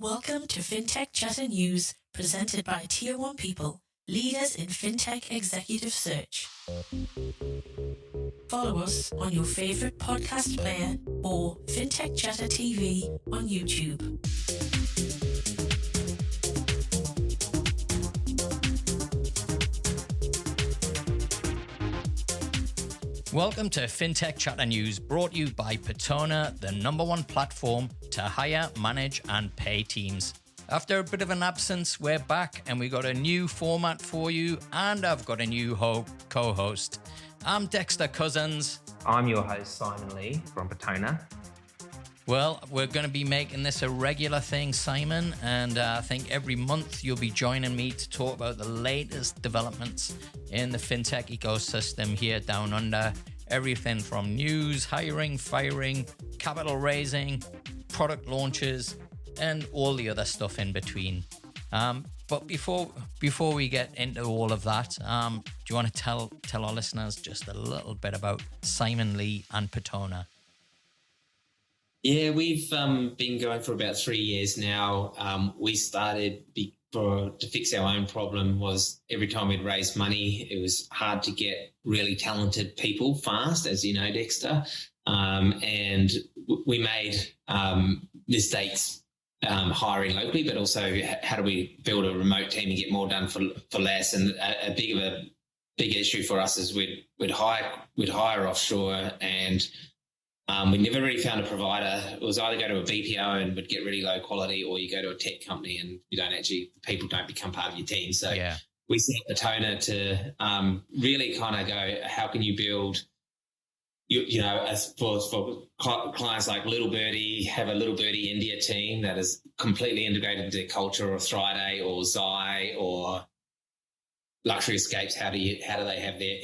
Welcome to Fintech Chatter News, presented by Tier 1 People, leaders in fintech executive search. Follow us on your favorite podcast player or Fintech Chatter TV on YouTube. Welcome to Fintech Chatter News, brought to you by Patona, the #1 platform to hire, manage, and pay teams. After a bit of an absence, we're back and we got a new format for you, and I've got a new co-host. I'm Dexter Cousins. I'm your host, Simon Lee from Patona. Well, we're going to be making this a regular thing, Simon, and I think every month you'll be joining me to talk about the latest developments in the fintech ecosystem here down under. Everything from news, hiring, firing, capital raising, product launches, and all the other stuff in between. But before we get into all of that, do you want to tell our listeners just a little bit about Simon Lee and Patona? Yeah, we've been going for about 3 years now. We started to fix our own problem. Was every time we'd raise money, it was hard to get really talented people fast, as you know, Dexter. And we made mistakes hiring locally, but also how do we build a remote team and get more done for less? And a big issue for us is we'd hire offshore, and we never really found a provider. It was either go to a BPO and would get really low quality, or you go to a tech company and people don't become part of your team. So we set up Patona to really kind of go, how can you build, as for clients like Little Birdie, have a Little Birdie India team that is completely integrated into their culture, or Friday or Zai or Luxury Escapes. How do they have their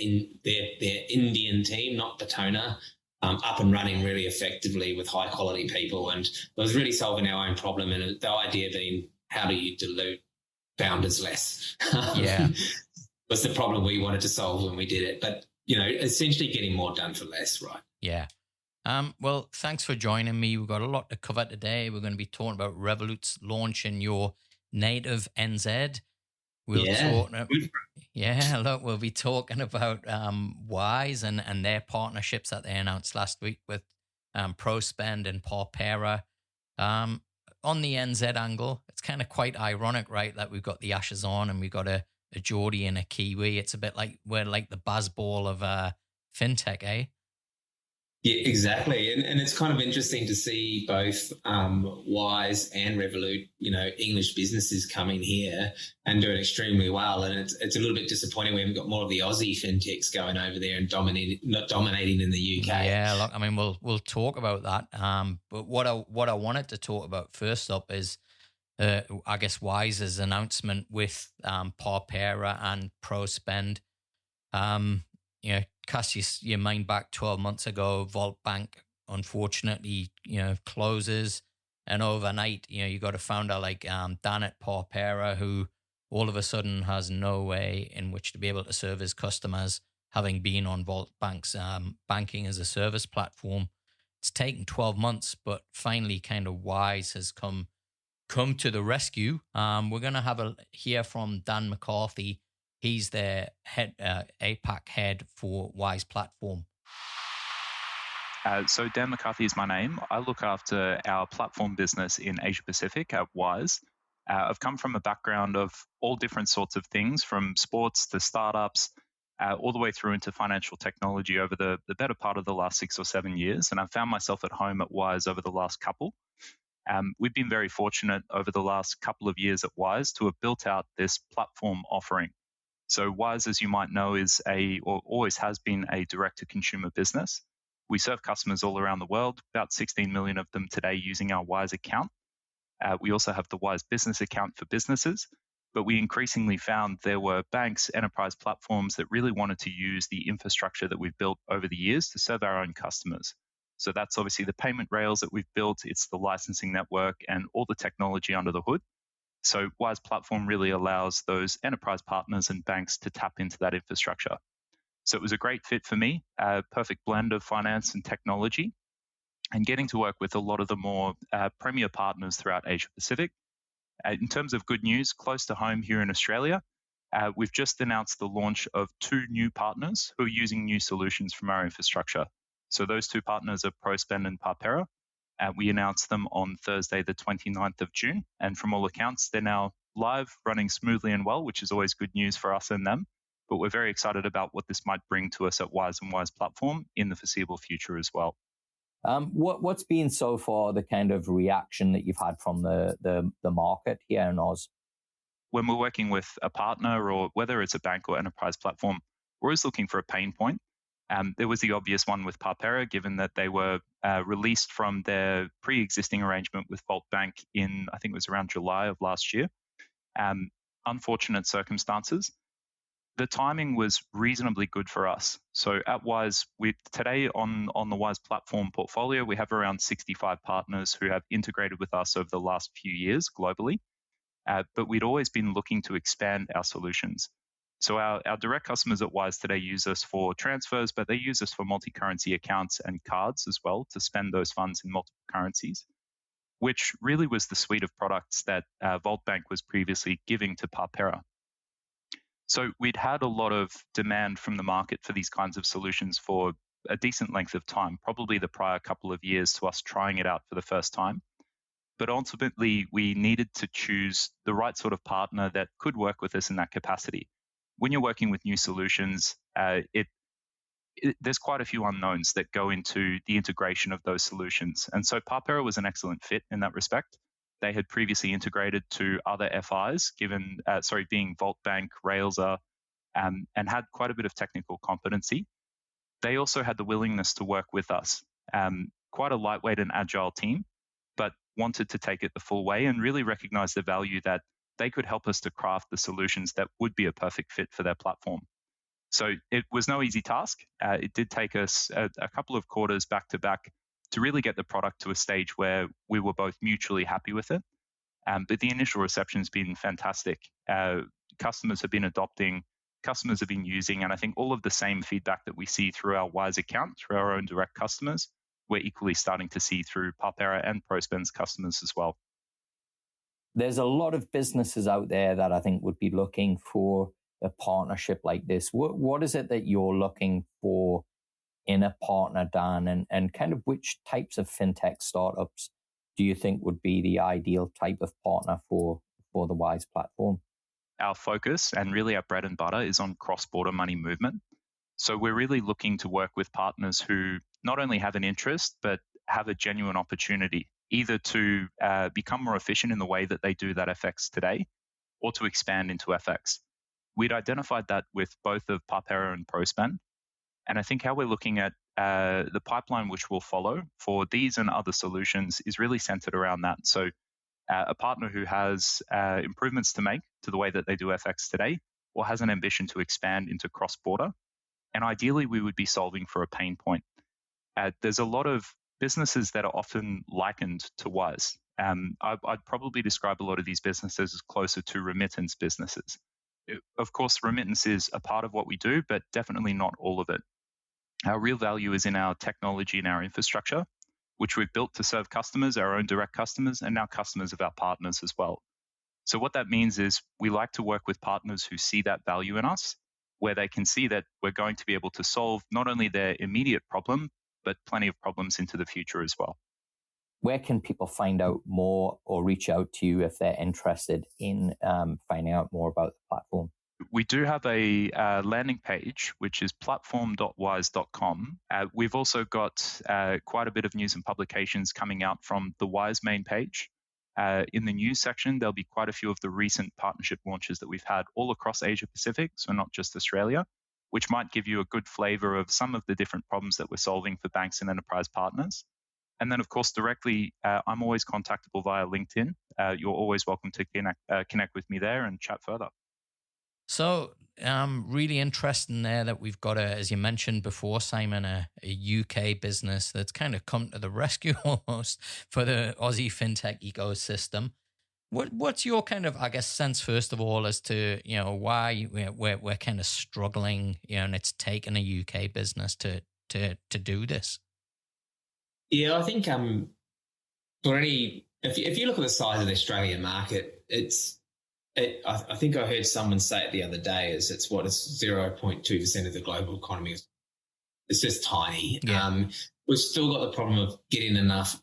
Indian team, not Patona, up and running really effectively with high quality people? And it was really solving our own problem, and the idea being, how do you dilute founders less? Was the problem we wanted to solve when we did it. But essentially getting more done for less, right? Yeah. Well, thanks for joining me. We've got a lot to cover today. We're going to be talking about Revolut's launch in your native NZ. We'll be talking about Wise and their partnerships that they announced last week with Prospend and Parpera. On the NZ angle, it's kind of quite ironic, right, that we've got the Ashes on and we've got a Geordie and a Kiwi. It's a bit like we're like the Bazball of fintech, eh? Yeah, exactly. And it's kind of interesting to see both Wise and Revolut, English businesses coming here and doing extremely well. And it's a little bit disappointing we haven't got more of the Aussie fintechs going over there and not dominating in the UK. Yeah, look, I mean, we'll talk about that. But what I wanted to talk about first up is, I guess, Wise's announcement with Parpera and Prospend. Cast your mind back 12 months ago, Vault Bank unfortunately, closes, and overnight, you got a founder like Dan at Parpera, who all of a sudden has no way in which to be able to serve his customers, having been on Vault Bank's banking as a service platform. It's taken 12 months, but finally, kind of Wise has come to the rescue. We're going to hear from Dan McCarthy. He's the head, APAC head for Wise Platform. So Dan McCarthy is my name. I look after our platform business in Asia Pacific at Wise. I've come from a background of all different sorts of things, from sports to startups, all the way through into financial technology over the better part of the last 6 or 7 years. And I've found myself at home at Wise over the last couple. We've been very fortunate over the last couple of years at Wise to have built out this platform offering. So Wise, as you might know, is or always has been a direct-to-consumer business. We serve customers all around the world, about 16 million of them today using our Wise account. We also have the Wise Business account for businesses, but we increasingly found there were banks, enterprise platforms that really wanted to use the infrastructure that we've built over the years to serve our own customers. So that's obviously the payment rails that we've built, it's the licensing network and all the technology under the hood. So Wise Platform really allows those enterprise partners and banks to tap into that infrastructure. So it was a great fit for me, a perfect blend of finance and technology, and getting to work with a lot of the more premier partners throughout Asia Pacific, In terms of good news, close to home here in Australia, we've just announced the launch of 2 new partners who are using new solutions from our infrastructure. So those 2 partners are Prospend and Parpera. We announced them on Thursday, the 29th of June. And from all accounts, they're now live, running smoothly and well, which is always good news for us and them. But we're very excited about what this might bring to us at Wise and Wise platform in the foreseeable future as well. What's been so far the kind of reaction that you've had from the market here in Oz? When we're working with a partner, or whether it's a bank or enterprise platform, we're always looking for a pain point. There was the obvious one with Parpera, given that they were released from their pre-existing arrangement with Vault Bank in, I think it was around July of last year. Unfortunate circumstances. The timing was reasonably good for us. So at Wise, today on the Wise platform portfolio, we have around 65 partners who have integrated with us over the last few years globally. But we'd always been looking to expand our solutions. So our direct customers at Wise today use us for transfers, but they use us for multi-currency accounts and cards as well to spend those funds in multiple currencies, which really was the suite of products that Vault Bank was previously giving to Parpera. So we'd had a lot of demand from the market for these kinds of solutions for a decent length of time, probably the prior couple of years to us trying it out for the first time. But ultimately, we needed to choose the right sort of partner that could work with us in that capacity. When you're working with new solutions, there's quite a few unknowns that go into the integration of those solutions. And so Parpera was an excellent fit in that respect. They had previously integrated to other FIs, being Vault Bank, Railsr, and had quite a bit of technical competency. They also had the willingness to work with us. Quite a lightweight and agile team, but wanted to take it the full way and really recognize the value that they could help us to craft the solutions that would be a perfect fit for their platform. So it was no easy task. It did take us a couple of quarters back to back to really get the product to a stage where we were both mutually happy with it. But the initial reception has been fantastic. Customers have been adopting, customers have been using, and I think all of the same feedback that we see through our Wise account, through our own direct customers, we're equally starting to see through Parpera and Prospend's customers as well. There's a lot of businesses out there that I think would be looking for a partnership like this. What is it that you're looking for in a partner, Dan, and kind of which types of fintech startups do you think would be the ideal type of partner for the Wise platform? Our focus and really our bread and butter is on cross-border money movement. So we're really looking to work with partners who not only have an interest, but have a genuine opportunity either to become more efficient in the way that they do that FX today or to expand into FX. We'd identified that with both of Parpera and Prospend. And I think how we're looking at the pipeline which will follow for these and other solutions is really centered around that. So a partner who has improvements to make to the way that they do FX today or has an ambition to expand into cross-border. And ideally, we would be solving for a pain point. There's a lot of businesses that are often likened to Wise. I'd probably describe a lot of these businesses as closer to remittance businesses. Of course, remittance is a part of what we do, but definitely not all of it. Our real value is in our technology and our infrastructure, which we've built to serve customers, our own direct customers, and now customers of our partners as well. So what that means is we like to work with partners who see that value in us, where they can see that we're going to be able to solve not only their immediate problem, but plenty of problems into the future as well. Where can people find out more or reach out to you if they're interested in finding out more about the platform? We do have a landing page, which is platform.wise.com. We've also got quite a bit of news and publications coming out from the Wise main page. In the news section, there'll be quite a few of the recent partnership launches that we've had all across Asia Pacific, so not just Australia, which might give you a good flavor of some of the different problems that we're solving for banks and enterprise partners. And then, of course, directly, I'm always contactable via LinkedIn. You're always welcome to connect with me there and chat further. So really interesting there that we've got, as you mentioned before, Simon, a UK business that's kind of come to the rescue almost for the Aussie Fintech ecosystem. What's your kind of, I guess, sense, first of all, as to, why we're kind of struggling, and it's taken a UK business to do this? Yeah, I think for any if you look at the size of the Australian market, I think I heard someone say it the other day, it's 0.2% of the global economy. It's just tiny. Yeah. We've still got the problem of getting enough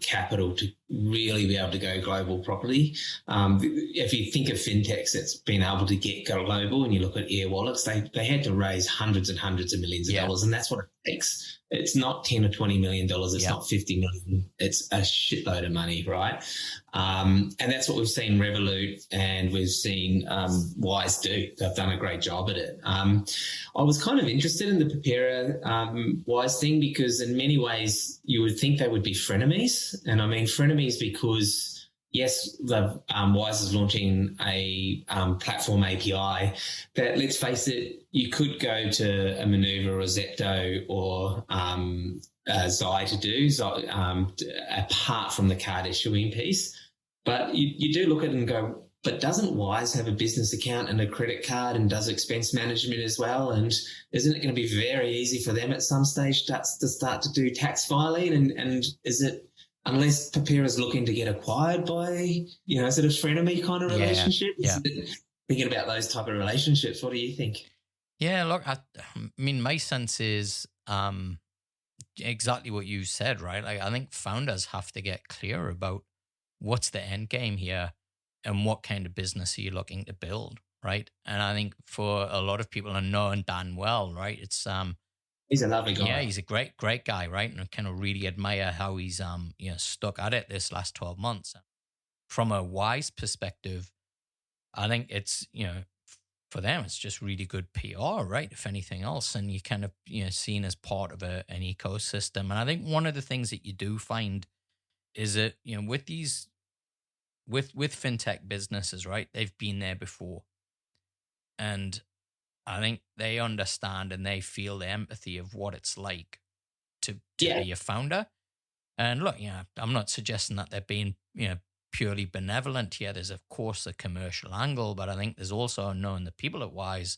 capital to really be able to go global properly. If you think of fintechs that's been able to get global, and you look at Air Wallets, they had to raise hundreds and hundreds of millions of dollars, and that's what it takes. It's not $10 or $20 million. It's not $50 million. It's a shitload of money, right? And that's what we've seen Revolut and we've seen Wise do. They've done a great job at it. I was kind of interested in the Parpera Wise thing because in many ways you would think they would be frenemies. And I mean frenemies because, yes, the Wise is launching a platform API that, let's face it, you could go to a Maneuver or Zepto or Zai to do, apart from the card issuing piece. But you do look at it and go, but doesn't Wise have a business account and a credit card and does expense management as well? And isn't it going to be very easy for them at some stage to start to do tax filing? And is it, unless Parpera's looking to get acquired by, is it a frenemy kind of relationship? Yeah. Thinking about those type of relationships, what do you think? Yeah, look, I mean, my sense is exactly what you said, right? Like, I think founders have to get clear about what's the end game here and what kind of business are you looking to build, right? And I think for a lot of people, and knowing Dan well, right, it's he's a lovely guy. Yeah, he's a great guy, right? And I kind of really admire how he's stuck at it this last 12 months. From a Wise perspective, I think it's, for them, it's just really good PR, right? If anything else, and you kind of, seen as part of an ecosystem. And I think one of the things that you do find is that, with these, with fintech businesses, right? They've been there before. And I think they understand and they feel the empathy of what it's like to be a founder. And look, I'm not suggesting that they're being, purely benevolent here. There's, of course, a commercial angle, but I think there's also, knowing the people at Wise,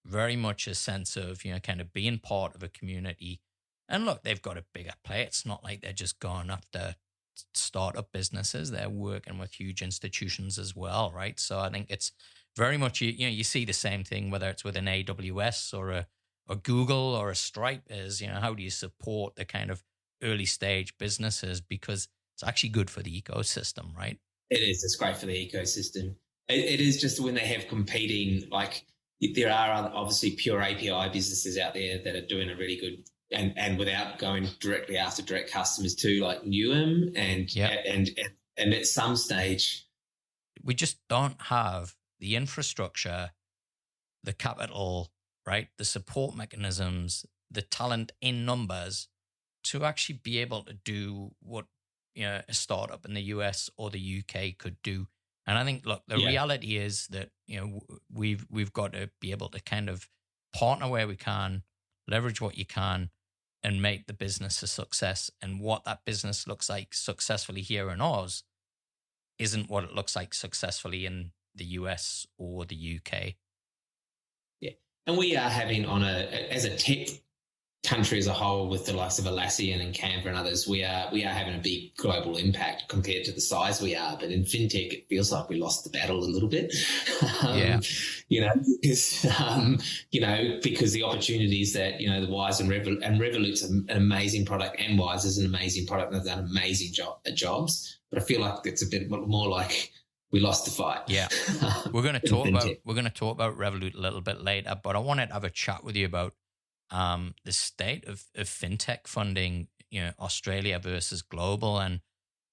very much a sense of, kind of being part of a community. And look, they've got a bigger play. It's not like they're just going after startup businesses. They're working with huge institutions as well, right? So I think it's very much, you see the same thing, whether it's with an AWS or a Google or a Stripe, is, how do you support the kind of early stage businesses? Because it's actually good for the ecosystem, right? It is. It's great for the ecosystem. It is just when they have competing, like there are obviously pure API businesses out there that are doing a really good, and without going directly after direct customers too, like Newham and at some stage. We just don't have the infrastructure, the capital, right? The support mechanisms, the talent in numbers to actually be able to do what a startup in the US or the UK could do. And I think, look, the reality is that we've got to be able to kind of partner where we can, leverage what you can, and make the business a success. And what that business looks like successfully here in Oz isn't what it looks like successfully in the US or the UK. Yeah, and we are having as a tech country as a whole, with the likes of Atlassian and Canva and others, we are having a big global impact compared to the size we are. But in fintech, it feels like we lost the battle a little bit. Because the opportunities that the Wise and Revolut's an amazing product, and Wise is an amazing product, and they've done amazing jobs. But I feel like it's a bit more like we lost the fight. Yeah, we're going to talk about Revolut a little bit later, but I wanted to have a chat with you about the state of fintech funding, Australia versus global. And,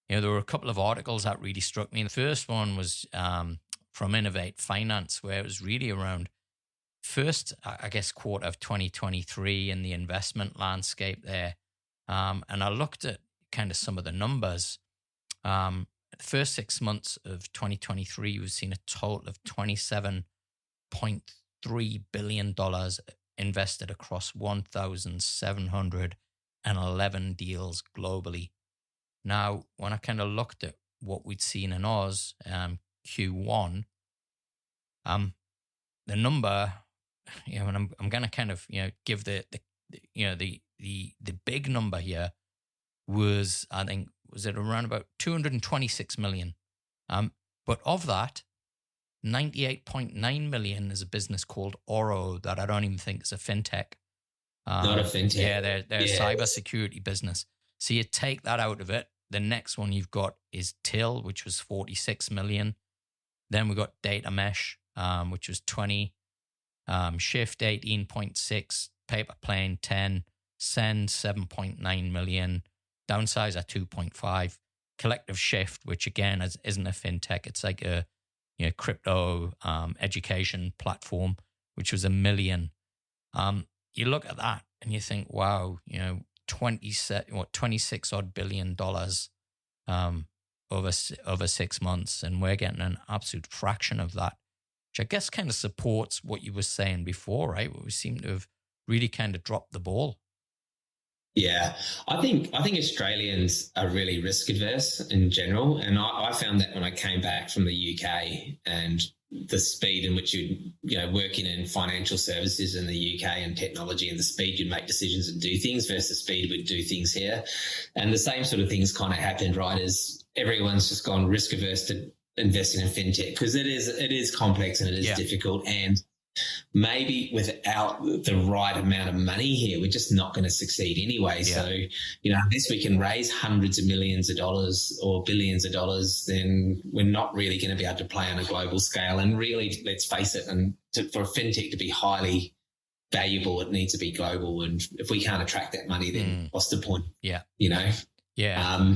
there were a couple of articles that really struck me. The first one was from Innovate Finance, where it was really around first, I guess, quarter of 2023 and the investment landscape there. And I looked at kind of some of the numbers. The first 6 months of 2023, we've seen a total of $27.3 billion invested across 1,711 deals globally. Now, when I kind of looked at what we'd seen in Oz, Q1, the number, and I'm going to kind of, give the big number here was, I think, was it around about 226 million. But of that, 98.9 million is a business called Oro that I don't even think is a fintech. Not a fintech. Yeah, they're a cybersecurity business. So you take that out of it. The next one you've got is Till, which was 46 million. Then we got Data Mesh, which was 20. Shift 18.6, Paper Plane 10, Send 7.9 million, Downsizer 2.5, Collective Shift, which again isn't a fintech. It's like a crypto education platform, which was 1 million. You look at that and you think, wow, 26 odd billion dollars over 6 months, and we're getting an absolute fraction of that, which I guess kind of supports what you were saying before, right? We seem to have really kind of dropped the ball. Yeah, I think Australians are really risk adverse in general, and I found that when I came back from the UK and the speed in which you're working in financial services in the UK and technology, and the speed you'd make decisions and do things versus the speed we'd do things here, and the same sort of things kind of happened, right? As everyone's just gone risk averse to investing in fintech because it is complex and it is difficult, and maybe without the right amount of money here, we're just not going to succeed anyway. Yeah. So, unless we can raise hundreds of millions of dollars or billions of dollars, then we're not really going to be able to play on a global scale. And really, let's face it, for a fintech to be highly valuable, it needs to be global. And if we can't attract that money, then what's the point? Yeah. Yeah.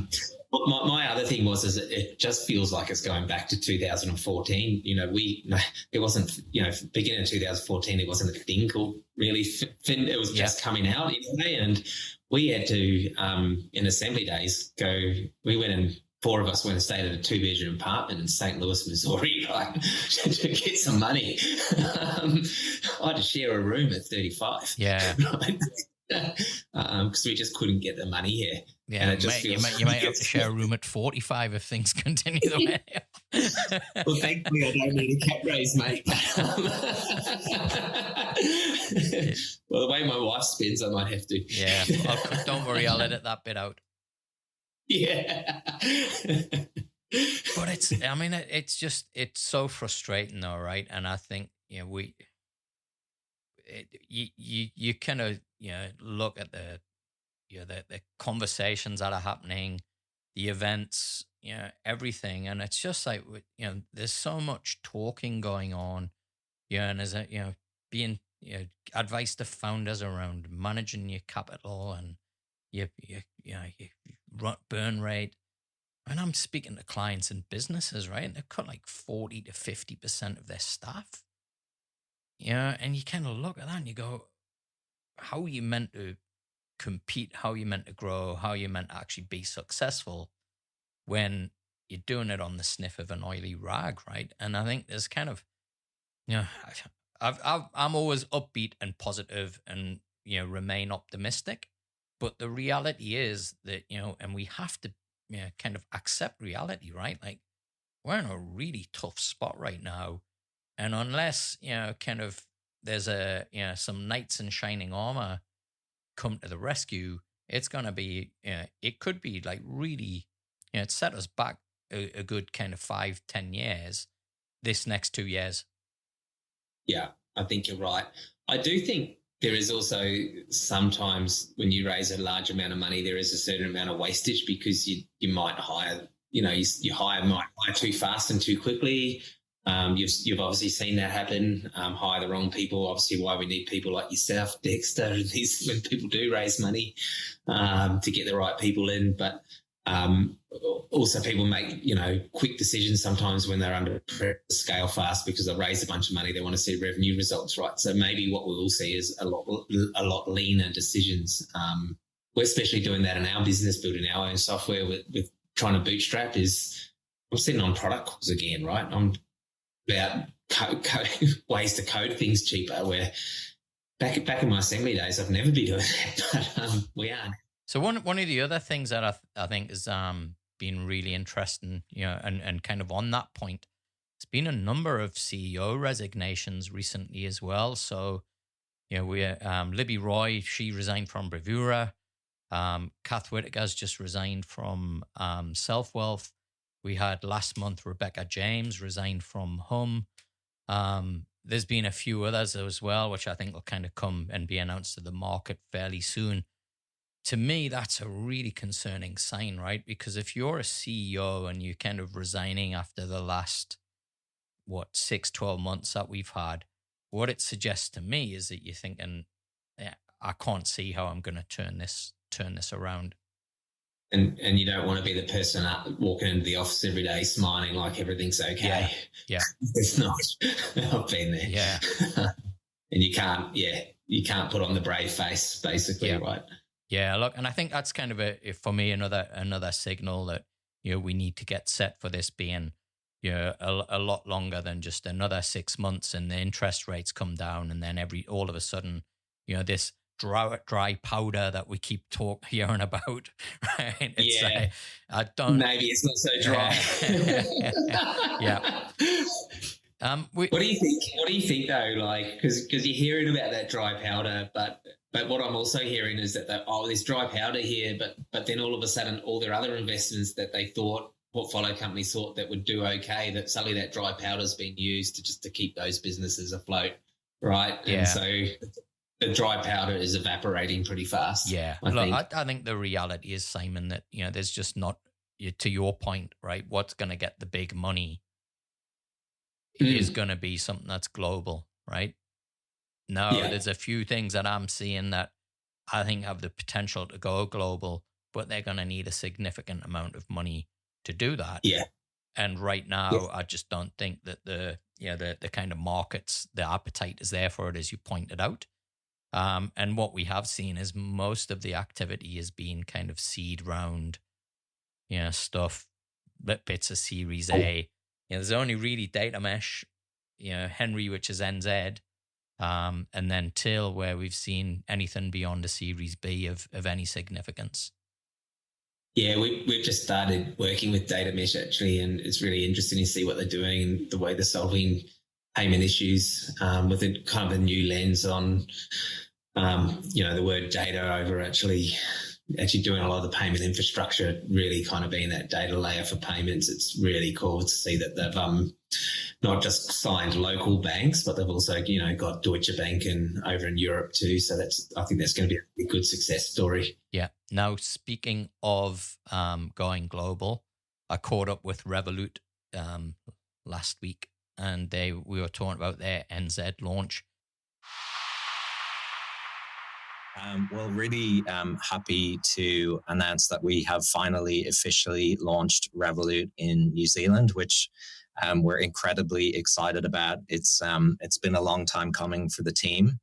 My other thing is it just feels like it's going back to 2014. It wasn't, beginning of 2014, it wasn't a thing called really fin. It was just coming out anyway. And we had to, in assembly days, we went and 4 of us went and stayed at a 2-bedroom apartment in St. Louis, Missouri, right, to get some money. I had to share a room at 35. Yeah. Right? Because we just couldn't get the money here. Yeah, and you might have to share a room at 45 if things continue the way they are. Well, thankfully, I don't need a cap raise, mate. Well, the way my wife spends, I might have to. Yeah, don't worry, I'll edit that bit out. Yeah. But it's so frustrating though, right? And I think, you kind of, look at the conversations that are happening, the events, everything. And it's just like, there's so much talking going on, and there's being, advice to founders around managing your capital and your burn rate. And I'm speaking to clients and businesses, right? And they've cut like 40 to 50% of their staff. And you kind of look at that and you go, how are you meant to compete? How are you meant to grow? How are you meant to actually be successful when you're doing it on the sniff of an oily rag, right? And I think there's kind of, I'm always upbeat and positive and, remain optimistic. But the reality is that, and we have to kind of accept reality, right? Like we're in a really tough spot right now. And unless, kind of there's some knights in shining armor come to the rescue, it's going to be, it could be like really, it set us back a good kind of 5-10 years this next 2 years. Yeah, I think you're right. I do think there is also sometimes when you raise a large amount of money, there is a certain amount of wastage because you might hire, you might hire too fast and too quickly. You've obviously seen that happen. Hire the wrong people. Obviously, why we need people like yourself, Dexter, when people do raise money to get the right people in. But also, people make quick decisions sometimes when they're under pressure to scale fast because they've raised a bunch of money. They want to see revenue results, right? So maybe what we will see is a lot leaner decisions. We're especially doing that in our business, building our own software with trying to bootstrap. I'm sitting on product calls again, right? I'm about ways to code things cheaper. Where back in my assembly days, I've never been doing that, but we are. So one of the other things that I think has been really interesting, and kind of on that point, there's been a number of CEO resignations recently as well. So, Libby Roy, she resigned from Bravura. Kath Whitaker's just resigned from Self-Wealth. We had last month Rebecca James resigned from Hum. There's been a few others as well, which I think will kind of come and be announced to the market fairly soon. To me, that's a really concerning sign, right? Because if you're a CEO and you're kind of resigning after the last, 6-12 months that we've had, what it suggests to me is that you're thinking, yeah, I can't see how I'm going to turn this around. And you don't want to be the person walking into the office every day smiling like everything's okay. Yeah. It's not. I've been there. Yeah. And you can't put on the brave face, basically, right? Yeah, look, and I think that's kind of for me another signal that we need to get set for this being a lot longer than just another 6 months, and the interest rates come down, and then all of a sudden this dry powder that we keep hearing about, right? It's I don't. Maybe it's not so dry. Yeah. What do you think? What do you think though? Like, because you're hearing about that dry powder, but what I'm also hearing is that there's dry powder here, but then all of a sudden, all their other investments that they thought portfolio companies thought that would do okay, that suddenly that dry powder's been used to keep those businesses afloat, right? Yeah. And so the dry powder is evaporating pretty fast. Yeah. I think the reality is, Simon, that there's just not, to your point, right? What's going to get the big money is going to be something that's global, right? There's a few things that I'm seeing that I think have the potential to go global, but they're going to need a significant amount of money to do that. Yeah. And right now, I just don't think that the kind of markets, the appetite is there for it, as you pointed out. And what we have seen is most of the activity has been kind of seed round, stuff, bits of Series A. There's only really Data Mesh, Henry, which is NZ, and then Till, where we've seen anything beyond a Series B of any significance. Yeah, we've just started working with Data Mesh actually, and it's really interesting to see what they're doing and the way they're solving payment issues with a kind of a new lens on, the word data over actually doing a lot of the payment infrastructure, really kind of being that data layer for payments. It's really cool to see that they've not just signed local banks, but they've also, got Deutsche Bank and over in Europe too. So I think that's going to be a good success story. Yeah. Now, speaking of going global, I caught up with Revolut last week, and we were talking about their NZ launch. Really happy to announce that we have finally officially launched Revolut in New Zealand, which we're incredibly excited about. It's been a long time coming for the team,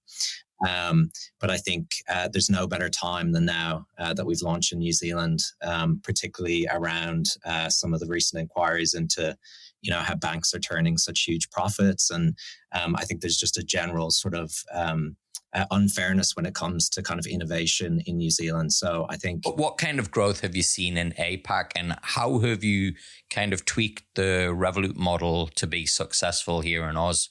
but I think there's no better time than now that we've launched in New Zealand, particularly around some of the recent inquiries into how banks are turning such huge profits, and I think there's just a general sort of unfairness when it comes to kind of innovation in New Zealand. So I think... What kind of growth have you seen in APAC, and how have you kind of tweaked the Revolut model to be successful here in Oz?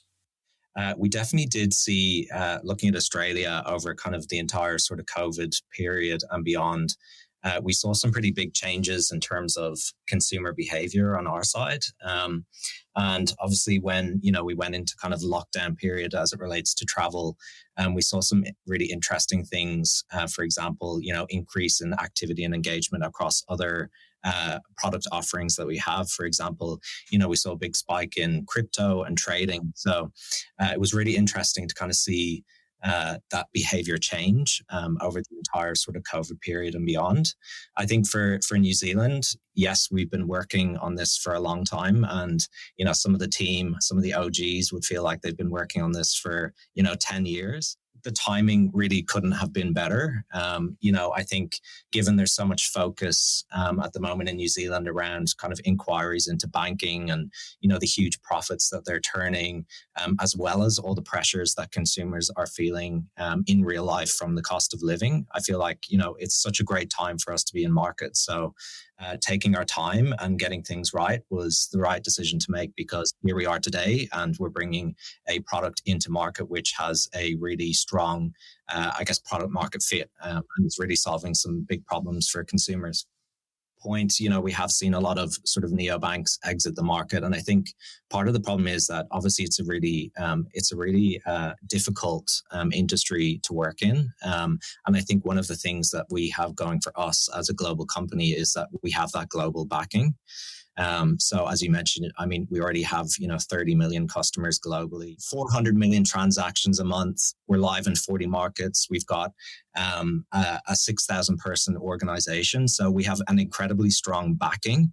We definitely did see, looking at Australia over kind of the entire sort of COVID period and beyond, we saw some pretty big changes in terms of consumer behavior on our side. And obviously when, we went into kind of lockdown period as it relates to travel, we saw some really interesting things. For example, increase in activity and engagement across other product offerings that we have. For example, we saw a big spike in crypto and trading. So it was really interesting to kind of see that behavior change over the entire sort of COVID period and beyond. I think for New Zealand, yes, we've been working on this for a long time, and some of the team, some of the OGs would feel like they've been working on this for 10 years. The timing really couldn't have been better. I think given there's so much focus at the moment in New Zealand around kind of inquiries into banking and, the huge profits that they're turning, as well as all the pressures that consumers are feeling in real life from the cost of living, I feel like, it's such a great time for us to be in market. So taking our time and getting things right was the right decision to make, because here we are today and we're bringing a product into market which has a really strong, product market fit, and it's really solving some big problems for consumers. Point, we have seen a lot of sort of neobanks exit the market, and I think part of the problem is that obviously it's a really difficult industry to work in, and I think one of the things that we have going for us as a global company is that we have that global backing. So as you mentioned, I mean, we already have 30 million customers globally, 400 million transactions a month. We're live in 40 markets. We've got a 6,000 person organization. So we have an incredibly strong backing,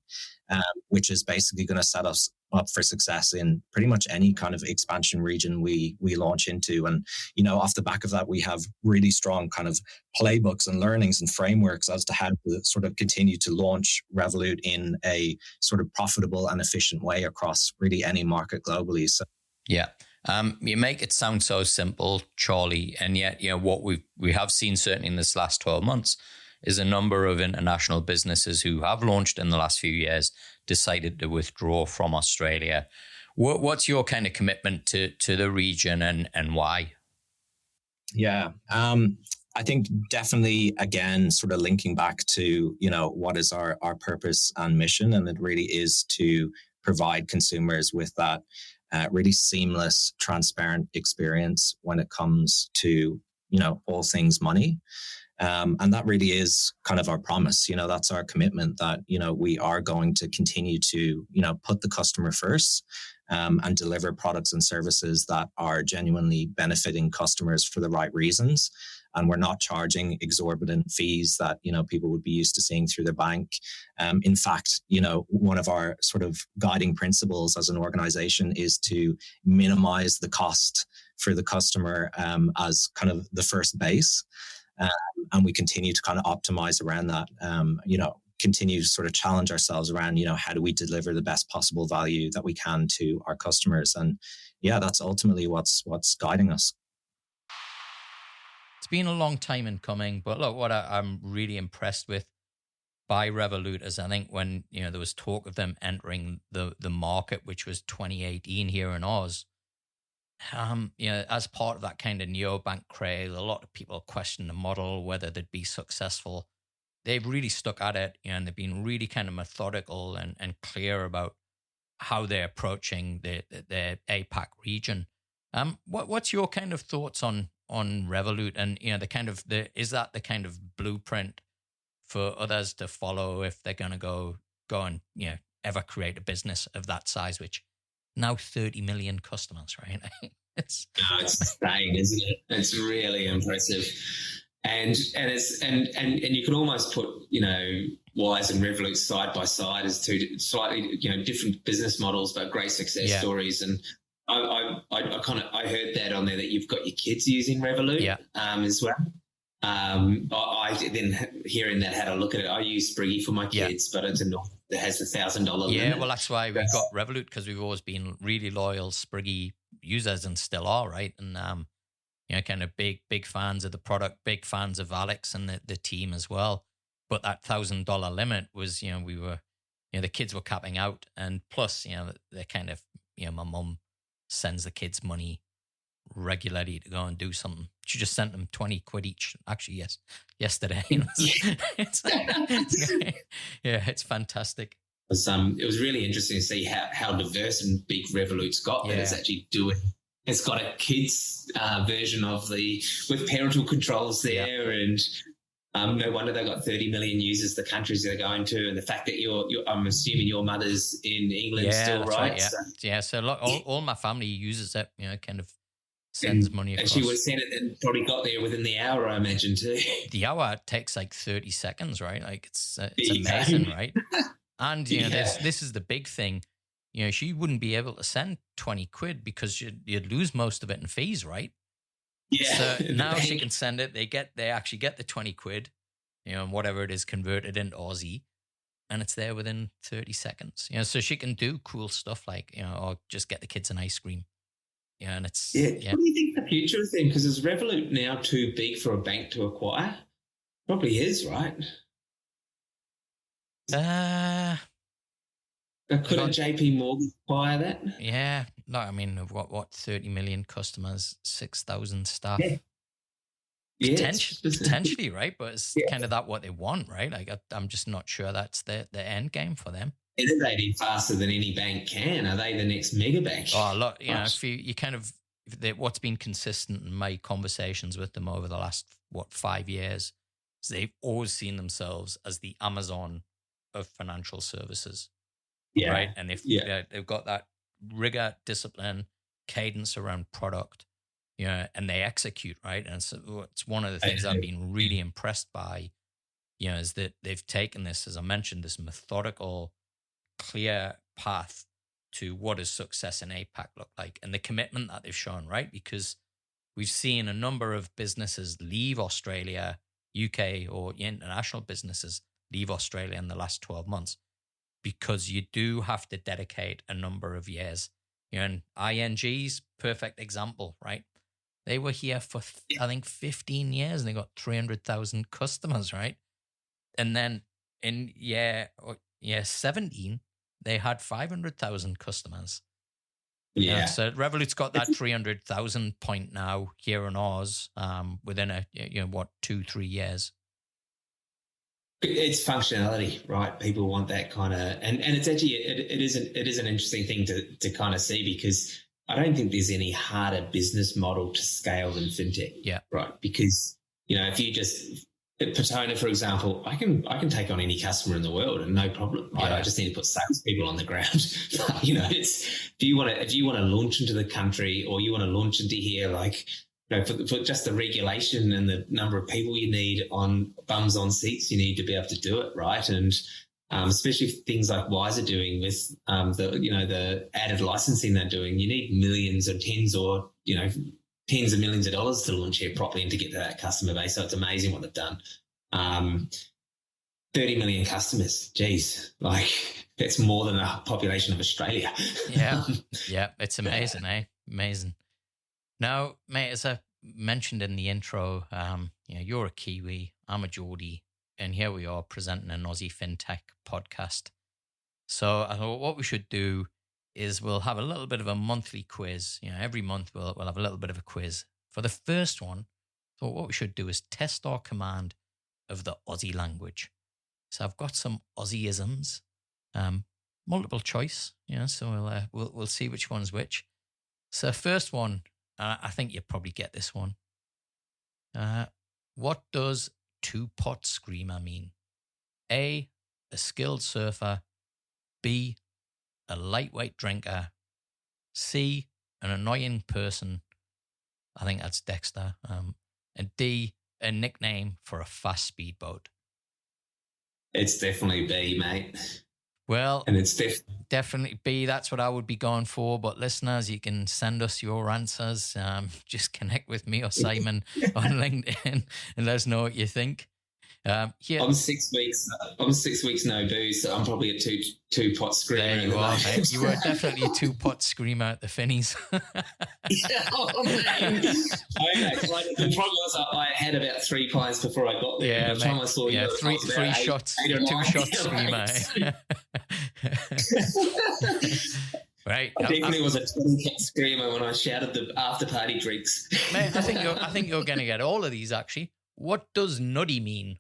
which is basically going to set us up for success in pretty much any kind of expansion region we launch into. And, off the back of that, we have really strong kind of playbooks and learnings and frameworks as to how to sort of continue to launch Revolut in a sort of profitable and efficient way across really any market globally. So, yeah. You make it sound so simple, Charlie, and yet, what we have seen certainly in this last 12 months is a number of international businesses who have launched in the last few years decided to withdraw from Australia. What's your kind of commitment to the region and why? Yeah, I think definitely, again, sort of linking back to, what is our purpose and mission, and it really is to provide consumers with that really seamless, transparent experience when it comes to, all things money. And that really is kind of our promise. That's our commitment that, we are going to continue to, put the customer first, and deliver products and services that are genuinely benefiting customers for the right reasons. And we're not charging exorbitant fees that, people would be used to seeing through their bank. In fact, one of our sort of guiding principles as an organization is to minimize the cost for the customer as kind of the first base. And we continue to kind of optimize around that, continue to sort of challenge ourselves around, how do we deliver the best possible value that we can to our customers? And yeah, that's ultimately what's guiding us. It's been a long time in coming, but look, what I'm really impressed with by Revolut is I think when, there was talk of them entering the market, which was 2018 here in Oz, as part of that kind of neobank craze, a lot of people questioned the model, whether they'd be successful. They've really stuck at it, and they've been really kind of methodical and clear about how they're approaching their APAC region. What's your kind of thoughts on Revolut, and is that the kind of blueprint for others to follow if they're going to go and ever create a business of that size, which now 30 million customers, right? It's insane, isn't it? It's really impressive. And you can almost put, Wise and Revolut side by side as two slightly, different business models, but great success stories. And I heard that on there that you've got your kids using Revolut as well. I then hearing that had a look at it. I use Spriggy for my kids, but it's that has the $1,000 limit. Yeah, well, that's why we got Revolut, because we've always been really loyal Spriggy users and still are, right? And kind of big fans of the product, big fans of Alex and the team as well. But that $1,000 limit was, we were, the kids were capping out, and plus, they're kind of, my mum sends the kids money regularly to go and do something. She just sent them 20 quid each, actually, yesterday. It's fantastic. It was really interesting to see how diverse and big Revolut's got. That it's actually doing. It's got a kids version with parental controls there, and no wonder they got 30 million users. The countries they're going to, and the fact that I'm assuming your mother's in England still, right? So look, all my family uses it. Kind of sends money across. And she would send it and probably got there within the hour, I imagine, too. The hour takes like 30 seconds, right? Like it's amazing, right? And this is the big thing. She wouldn't be able to send 20 quid because you'd lose most of it in fees, right? Yeah. So now she can send it. They actually get the 20 quid, and whatever it is converted into Aussie, and it's there within 30 seconds. So she can do cool stuff like, or just get the kids an ice cream. And it's What do you think the future is then? Because is Revolut now too big for a bank to acquire? Probably is, right? Uh, Couldn't JP Morgan acquire that? Yeah. No, I mean, we've got, what, 30 million customers, 6,000 staff. Yeah. Potentially, right? But it's kind of that what they want, right? Like, I'm just not sure that's the end game for them. Innovating faster than any bank can. Are they the next mega bank? Oh, look, if you kind of, what's been consistent in my conversations with them over the last, 5 years, is they've always seen themselves as the Amazon of financial services. Yeah. Right. And they've got that rigor, discipline, cadence around product, and they execute, right? And so it's one of the things I've been really impressed by, is that they've taken this, as I mentioned, this methodical, clear path to what does success in APAC look like, and the commitment that they've shown, right? Because we've seen a number of businesses leave Australia, UK, or international businesses leave Australia in the last 12 months. Because you do have to dedicate a number of years. And ING's perfect example, right? They were here for, I think, 15 years and they got 300,000 customers, right? And then in year 17, they had 500,000 customers. Yeah. So Revolut's got that 300,000 point now here in Oz within 2-3 years. It's functionality, right? People want that kind of, and it's actually it is an interesting thing to kind of see, because I don't think there's any harder business model to scale than fintech. Yeah. Right. Because if you just Patona, for example, I can take on any customer in the world and no problem. Right? Yeah. I just need to put salespeople on the ground. It's if you want to launch into the country, or you want to launch into here, like. For just the regulation and the number of people you need on bums on seats, you need to be able to do it, right? And especially things like Wise are doing with the added licensing they're doing, you need millions and tens of millions of dollars to launch here properly and to get to that customer base. So it's amazing what they've done. 30 million customers, geez, like that's more than the population of Australia. Yeah, it's amazing, Amazing. Now, mate, as I mentioned in the intro, you're a Kiwi, I'm a Geordie, and here we are presenting an Aussie Fintech podcast. So I thought what we should do is we'll have a little bit of a monthly quiz. Every month we'll have a little bit of a quiz. For the first one, so what we should do is test our command of the Aussie language. So I've got some Aussieisms, multiple choice, so we'll see which one's which. So first one, I think you'll probably get this one. What does two-pot screamer mean? A skilled surfer. B, a lightweight drinker. C, an annoying person. I think that's Dexter. And D, a nickname for a fast speedboat. It's definitely B, mate. Well, and it's definitely B. That's what I would be going for. But listeners, you can send us your answers. Just connect with me or Simon on LinkedIn and let us know what you think. Here. I'm 6 weeks. I'm 6 weeks no booze, so I'm probably a two-pot screamer. There you are, mate. You were definitely a two-pot screamer at the Finnies. Yeah, oh, man. The problem was I had about 3 pints before I got there. Yeah, the time I saw you, three shots, 2 shots screamer. Right. I definitely was a 20-cat screamer when I shouted the after-party drinks. Mate, I think you're going to get all of these, actually. What does nutty mean?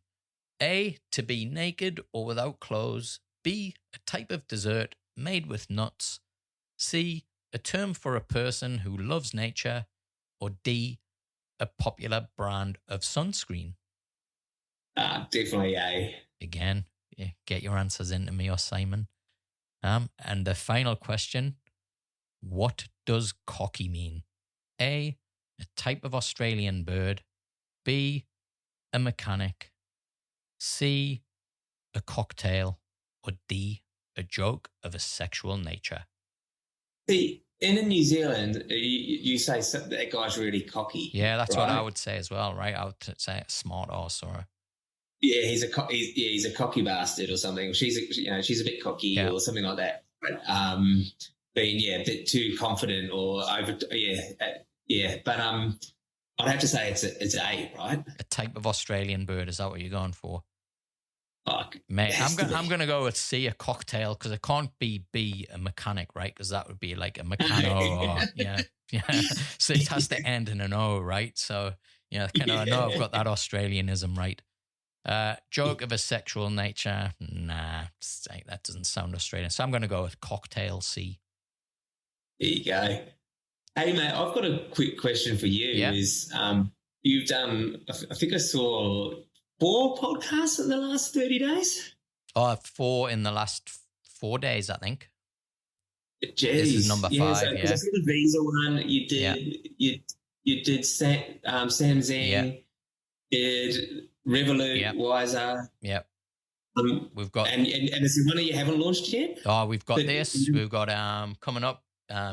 A, to be naked or without clothes. B, a type of dessert made with nuts. C, a term for a person who loves nature. Or D, a popular brand of sunscreen. Definitely A. Again, get your answers into me or Simon. And the final question, what does cocky mean? A, a type of Australian bird. B, a mechanic. C, a cocktail. Or D, a joke of a sexual nature. See, in New Zealand, you say that guy's really cocky. Yeah, that's right? What I would say as well, right? I would say a smart ass or yeah, he's a cocky bastard or something. She's a bit cocky or something like that. But being a bit too confident or over. Yeah. But I'd have to say it's A, right? A type of Australian bird. Is that what you're going for? Fuck. Mate, I'm gonna go with C, a cocktail, because it can't be B, a mechanic, right? Because that would be like a mechano, or yeah. So it has to end in an O, right? So kind of I know I've got that Australianism right. Joke of a sexual nature, nah, that doesn't sound Australian. So I'm gonna go with cocktail C. There you go. Hey mate, I've got a quick question for you. Yeah. Is you've done? I think I saw 4 podcasts in the last 30 days. 4 in the last 4 days, I think. Jeez. This is number 5. So, I saw the Visa one. You did. You did Sam Zeng. Did Revolut, Wiser. Yep. We've got and is there one that you haven't launched yet? Oh, we've got this. We've got coming up.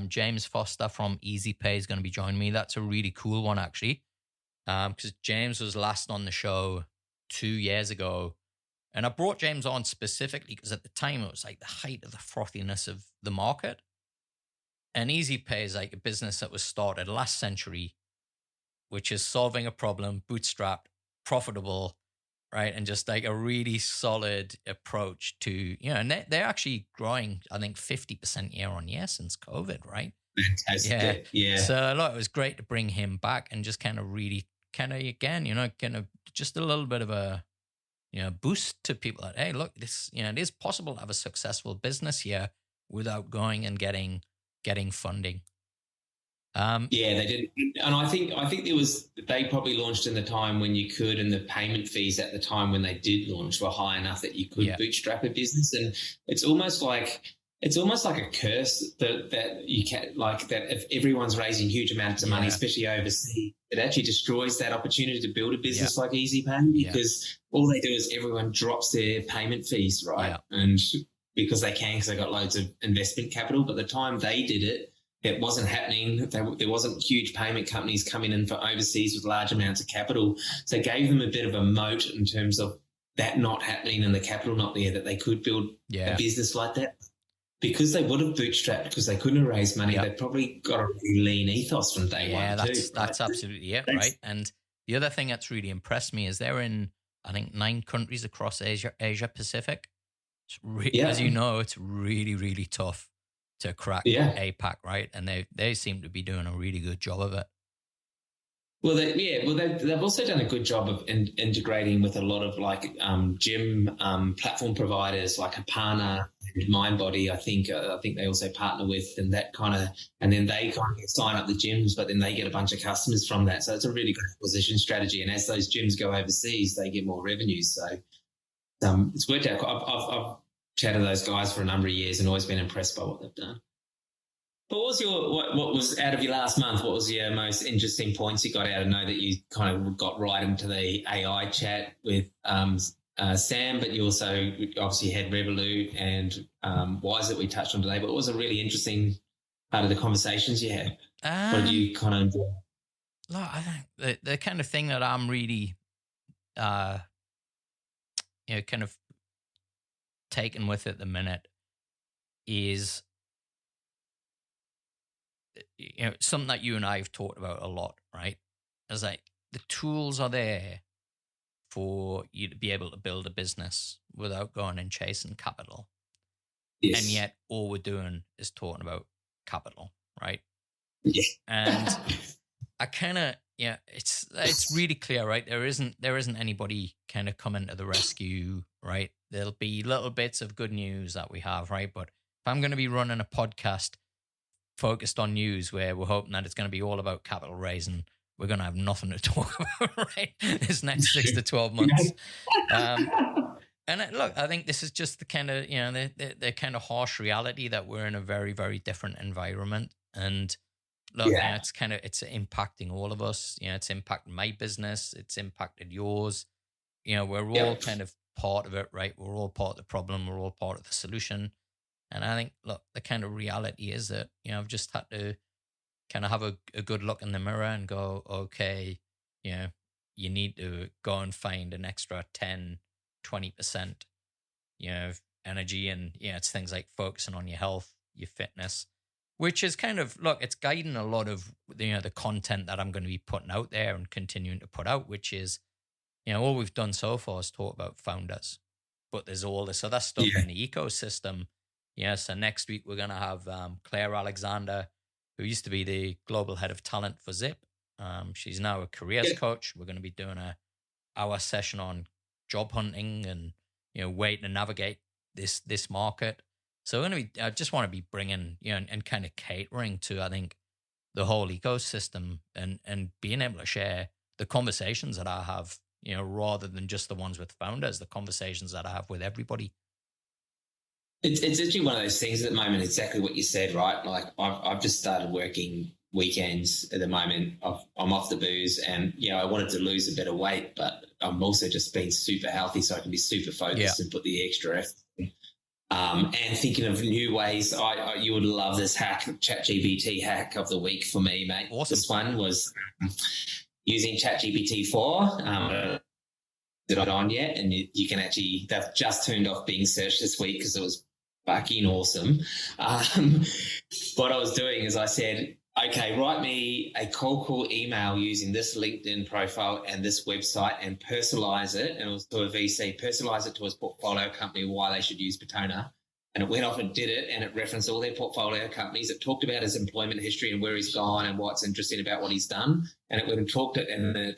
James Foster from EasyPay is going to be joining me. That's a really cool one, actually, because James was last on the show 2 years ago, and I brought James on specifically because at the time it was like the height of the frothiness of the market, and EasyPay is like a business that was started last century, which is solving a problem, bootstrapped, profitable, right, and just like a really solid approach to, and they're actually growing, I think 50% year on year since COVID, right? Fantastic. Yeah. So look, it was great to bring him back and just kind of really again, just a little bit of a, boost to people that, hey, look, this, it is possible to have a successful business here without going and getting funding. Yeah, they did, and I think they probably launched in the time when you could, and the payment fees at the time when they did launch were high enough that you could bootstrap a business, and it's almost like a curse that you can, like, that if everyone's raising huge amounts of money, especially overseas, it actually destroys that opportunity to build a business like EasyPay, because all they do is everyone drops their payment fees, right? And because they got loads of investment capital, but the time they did it, it wasn't happening. There wasn't huge payment companies coming in for overseas with large amounts of capital. So it gave them a bit of a moat in terms of that not happening and the capital not there, that they could build a business like that. Because they would have bootstrapped, because they couldn't raise money, they probably got a really lean ethos from day one too. Yeah, that's absolutely it, right? And the other thing that's really impressed me is they're in, I think, 9 countries across Asia Pacific. As you know, it's really, really tough to crack APAC, right? And they seem to be doing a really good job of it. Well, they've also done a good job of integrating with a lot of like gym platform providers like Parpera and MindBody. I think they also partner with, and that and then they kind of sign up the gyms, but then they get a bunch of customers from that. So it's a really good acquisition strategy. And as those gyms go overseas, they get more revenue. So it's worked out. I've chatted to those guys for a number of years and always been impressed by what they've done. But what was out of your last month? What was your most interesting points you got out? I know that you kind of got right into the AI chat with Sam, but you also obviously had Revolut and Wise that we touched on today. But what was a really interesting part of the conversations you had? What did you kind of enjoy? Look, I think the kind of thing that I'm really, kind of taken with at the minute is, something that you and I have talked about a lot, right? It's like the tools are there for you to be able to build a business without going and chasing capital. Yes. And yet all we're doing is talking about capital, right? Yeah. And I kind of, it's really clear, right? There isn't anybody kind of coming to the rescue, right? There'll be little bits of good news that we have, right? But if I'm going to be running a podcast focused on news where we're hoping that it's going to be all about capital raising, we're going to have nothing to talk about, right? This next 6 to 12 months. Look, I think this is just the kind of, the kind of harsh reality that we're in a very, very different environment. And look, it's impacting all of us. It's impacting my business. It's impacted yours. We're all kind of part of it, right? We're all part of the problem. We're all part of the solution. And I think, look, the kind of reality is that, I've just had to kind of have a good look in the mirror and go, okay, you need to go and find an extra 10, 20%, energy. And, it's things like focusing on your health, your fitness, which is kind of, look, it's guiding a lot of, the content that I'm going to be putting out there and continuing to put out, which is, all we've done so far is talk about founders, but there's all this other stuff in the ecosystem. Yeah. So next week we're going to have Claire Alexander, who used to be the global head of talent for Zip. She's now a careers coach. We're going to be doing our session on job hunting and, way to navigate this market. So we're going to be, I just want to be bringing, and kind of catering to, I think, the whole ecosystem and being able to share the conversations that I have, rather than just the ones with founders, the conversations that I have with everybody. It's actually one of those things at the moment, exactly what you said, right? Like I've just started working weekends at the moment. I'm off the booze and, I wanted to lose a bit of weight, but I'm also just being super healthy so I can be super focused and put the extra effort in. And thinking of new ways. You would love this hack, ChatGPT hack of the week for me, mate. Awesome. This one was using ChatGPT 4. It on yet, and you can actually, they've just turned off Bing search this week because it was fucking awesome. What I was doing is I said, okay, write me a cold call email using this LinkedIn profile and this website and personalize it. And it was to a VC, personalize it to his portfolio company, why they should use Patona. And it went off and did it, and it referenced all their portfolio companies. It talked about his employment history and where he's gone and what's interesting about what he's done. And it went and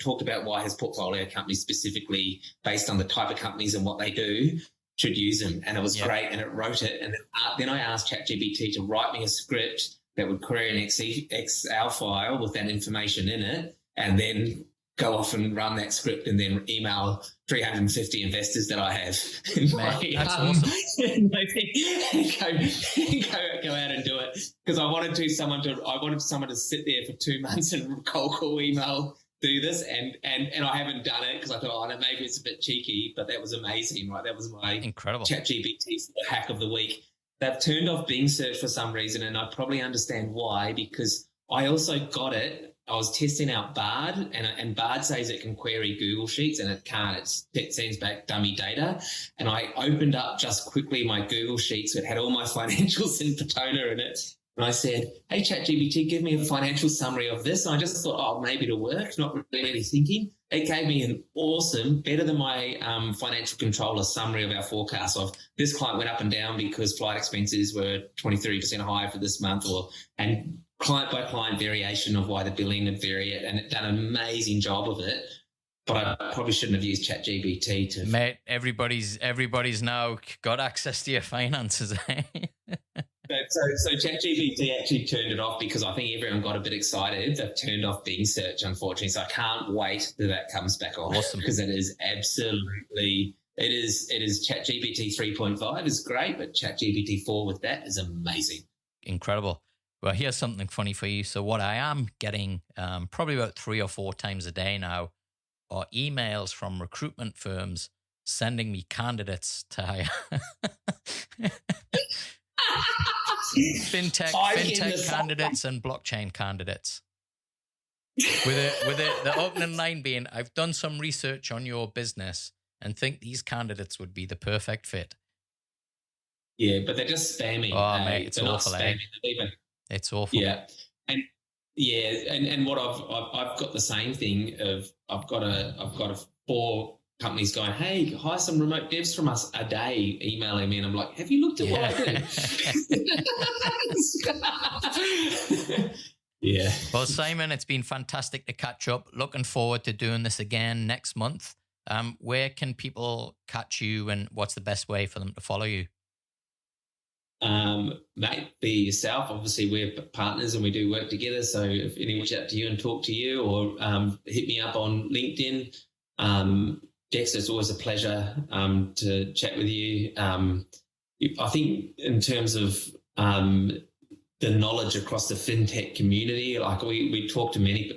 talked about why his portfolio companies, specifically based on the type of companies and what they do, should use them. And it was great. And it wrote it. And then I asked ChatGPT to write me a script that would query an Excel file with that information in it, and then go off and run that script and then email 350 investors that I have. That's awesome. And go out and do it, because I wanted someone to sit there for 2 months and cold call email do this, and I haven't done it because I thought, no, maybe it's a bit cheeky, but that was amazing, right? That was my incredible ChatGPT hack of the week. They've turned off Bing search for some reason, and I probably understand why, because I also got it. I was testing out Bard, and Bard says it can query Google Sheets, and it can't. It sends back dummy data. And I opened up just quickly my Google Sheets. It had all my financials in Patona in it. And I said, hey, ChatGPT, give me a financial summary of this. And I just thought, maybe it'll work, not really thinking. It gave me an awesome, better than my financial controller summary of our forecast of this client went up and down because flight expenses were 20-30% higher for this month, and client by client variation of why the billing would vary it, and it done an amazing job of it. But I probably shouldn't have used ChatGPT to. Mate, everybody's now got access to your finances. So ChatGPT actually turned it off because I think everyone got a bit excited. They've turned off Bing search, unfortunately. So I can't wait till that comes back on. Awesome. Because it is absolutely, it is ChatGPT 3.5 is great, but ChatGPT 4 with that is amazing. Incredible. Well, here's something funny for you. So what I am getting probably about 3 or 4 times a day now are emails from recruitment firms sending me candidates to hire. fintech candidates and blockchain candidates. With the opening line being, I've done some research on your business and think these candidates would be the perfect fit. Yeah, but they're just spamming. Oh, mate, it's awful. It's awful. Yeah. And what I've got the same thing of I've got 4 companies going, hey, hire some remote devs from us a day, emailing me, and I'm like, have you looked at what I do? Yeah. Well, Simon, it's been fantastic to catch up. Looking forward to doing this again next month. Where can people catch you, and what's the best way for them to follow you? Mate, be yourself. Obviously, we're partners and we do work together. So if anyone reach out to you and talk to you, or hit me up on LinkedIn. Dexter, it's always a pleasure to chat with you. I think in terms of the knowledge across the fintech community, like I talk to many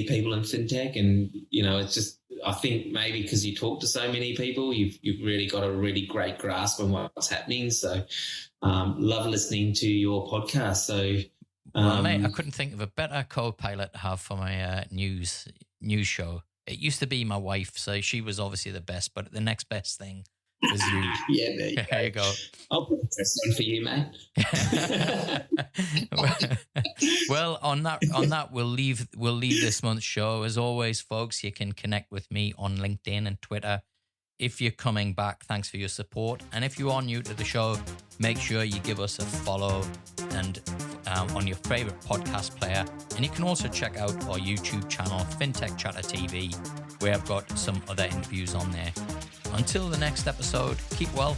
people in fintech, and it's just, I think maybe because you talk to so many people, you've really got a really great grasp on what's happening. So love listening to your podcast. So well, mate, I couldn't think of a better co-pilot to have for my news show. It used to be my wife, so she was obviously the best, but the next best thing was you. Yeah, there you go. I'll put this on for you, mate. Well, on that, we'll leave this month's show. As always, folks, you can connect with me on LinkedIn and Twitter, If you're coming back, thanks for your support. And if you are new to the show, make sure you give us a follow and on your favorite podcast player. And you can also check out our YouTube channel, Fintech Chatter TV, where I've got some other interviews on there. Until the next episode, keep well